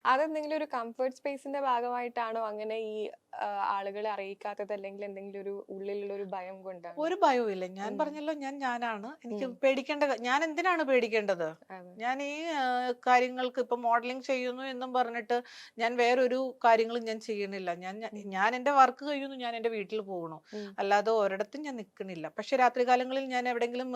അതെന്തെങ്കിലും ഒരു കംഫർട്ട് സ്പേസിന്റെ ഭാഗമായിട്ടാണോ അങ്ങനെ ഈ ആളുകളെ അറിയിക്കാത്തത്, അല്ലെങ്കിൽ എന്തെങ്കിലും ഒരു ഉള്ളിലുള്ള ഒരു ഭയം കൊണ്ടാണോ? ഒരു ഭയവും ഇല്ല. ഞാൻ ഉം. പറഞ്ഞല്ലോ, ഞാനാണ്. എനിക്ക് ഉം. പേടിക്കേണ്ട ഞാൻ എന്തിനാണ് പേടിക്കേണ്ടത്? അതെ. ഞാൻ ഈ കാര്യങ്ങൾക്ക് ഇപ്പൊ മോഡലിംഗ് ചെയ്യുന്നു എന്നും പറഞ്ഞിട്ട് ഞാൻ വേറൊരു കാര്യങ്ങളും ഞാൻ ചെയ്യണില്ല. ഉം. ഞാൻ എന്റെ വർക്ക് കഴിയുന്നു, ഞാൻ എന്റെ വീട്ടിൽ പോകണു. ഉം. അല്ലാതെ ഒരിടത്തും ഞാൻ നിൽക്കണില്ല. പക്ഷെ രാത്രികാലങ്ങളിൽ ഞാൻ എവിടെങ്കിലും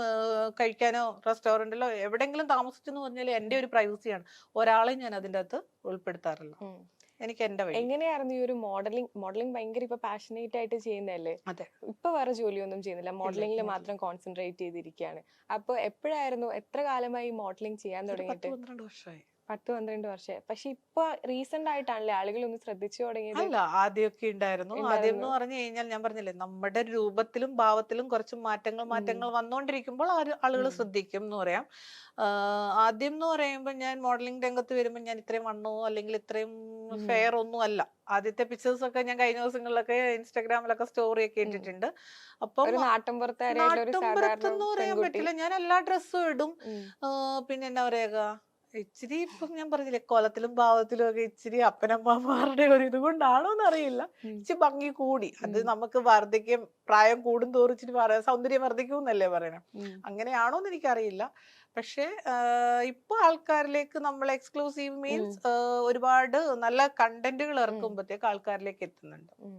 കഴിക്കാനോ റെസ്റ്റോറന്റിലോ എവിടെങ്കിലും താമസിച്ചെന്ന് പറഞ്ഞാൽ ഉം. എന്റെ ഒരു പ്രൈവസിയാണ്. ഒരാളെയും ഞാൻ അതിൻ്റെ അകത്ത് ഉൾപ്പെടുത്താറില്ല. ഉം. എനിക്ക് എന്റെ വഴി. എങ്ങനെയായിരുന്നു ഈ ഒരു മോഡലിംഗ് ഭയങ്കര ഇപ്പൊ പാഷനേറ്റ് ആയിട്ട് ചെയ്യുന്നതല്ലേ? അതെ. ഇപ്പൊ വേറെ ജോലിയൊന്നും ചെയ്യുന്നില്ല, ഇല്ല, മോഡലിംഗിൽ മോഡൽ മാത്രം കോൺസെൻട്രേറ്റ് ചെയ്തിരിക്കുകയാണ്. അപ്പൊ എപ്പോഴായിരുന്നു, എത്ര കാലമായി മോഡലിംഗ് ചെയ്യാൻ ഒരു പത്ത് തുടങ്ങിയിട്ട്? പന്ത്രണ്ട് വർഷമായി. 10-12 വർഷമായി. പക്ഷെ ഇപ്പൊ റീസെന്റ് ആയിട്ടാണല്ലേ ആളുകൾ ഒന്ന് ശ്രദ്ധിച്ചു തുടങ്ങിയത്? അല്ല, ആദ്യമൊക്കെ ഉണ്ടായിരുന്നു. ആദ്യം എന്ന് ഉണ്ടായിരുന്നു. പറഞ്ഞു കഴിഞ്ഞാൽ ഞാൻ പറഞ്ഞില്ലേ, നമ്മുടെ രൂപത്തിലും ഭാവത്തിലും കുറച്ച് ഉം. മാറ്റങ്ങൾ വന്നുകൊണ്ടിരിക്കുമ്പോൾ ആളുകൾ ഉം. ശ്രദ്ധിക്കും എന്ന് പറയാം. ആദ്യം എന്ന് പറയുമ്പോൾ ഞാൻ മോഡലിംഗ് രംഗത്ത് വരുമ്പോൾ ഞാൻ ഇത്രയും വണ്ണമോ അല്ലെങ്കിൽ ഇത്രയും ഉം. ഫെയർ ഒന്നും അല്ല. ആദ്യത്തെ പിക്ചേഴ്സ് ഒക്കെ ഞാൻ കഴിഞ്ഞ ദിവസങ്ങളിലൊക്കെ ഇൻസ്റ്റാഗ്രാമിലൊക്കെ സ്റ്റോറി ഒക്കെ ഉം. ഇട്ടിട്ടുണ്ട്. അപ്പം ഒരു നാട്ടിൻപുറത്തുകാരിയായിട്ടുള്ള ഒരു സാധാരണ നാട്ടുമ്പുറത്തെന്ന് പറയാൻ പെൺകുട്ടി. പറ്റില്ല, ഞാൻ എല്ലാ ഡ്രസ്സും ഇടും. ഉം. പിന്നെ എന്താ പറയുക, ഇച്ചിരി ഇപ്പം ഞാൻ പറഞ്ഞില്ലേ, കോലത്തിലും ഭാവത്തിലും ഒക്കെ ഇച്ചിരി അപ്പനമ്മമാരുടെ ഒരു ഇത് കൊണ്ടാണോന്ന് അറിയില്ല, ഉം. ഇച്ചിരി ഭംഗി കൂടി. അത് ഉം. നമുക്ക് വർദ്ധിക്കും, പ്രായം കൂടും തോറും ഇച്ചിരി സൗന്ദര്യം വർദ്ധിക്കും എന്നല്ലേ പറയണേ. ഉം. അങ്ങനെയാണോന്ന് എനിക്കറിയില്ല. പക്ഷെ ഇപ്പൊ ആൾക്കാരിലേക്ക് നമ്മൾ എക്സ്ക്ലൂസീവ് ഉം. മീൻസ് ഒരുപാട് നല്ല കണ്ടന്റുകൾ ഉം. ഇറക്കുമ്പോഴത്തേക്ക് ആൾക്കാരിലേക്ക് എത്തുന്നുണ്ട്. ഉം.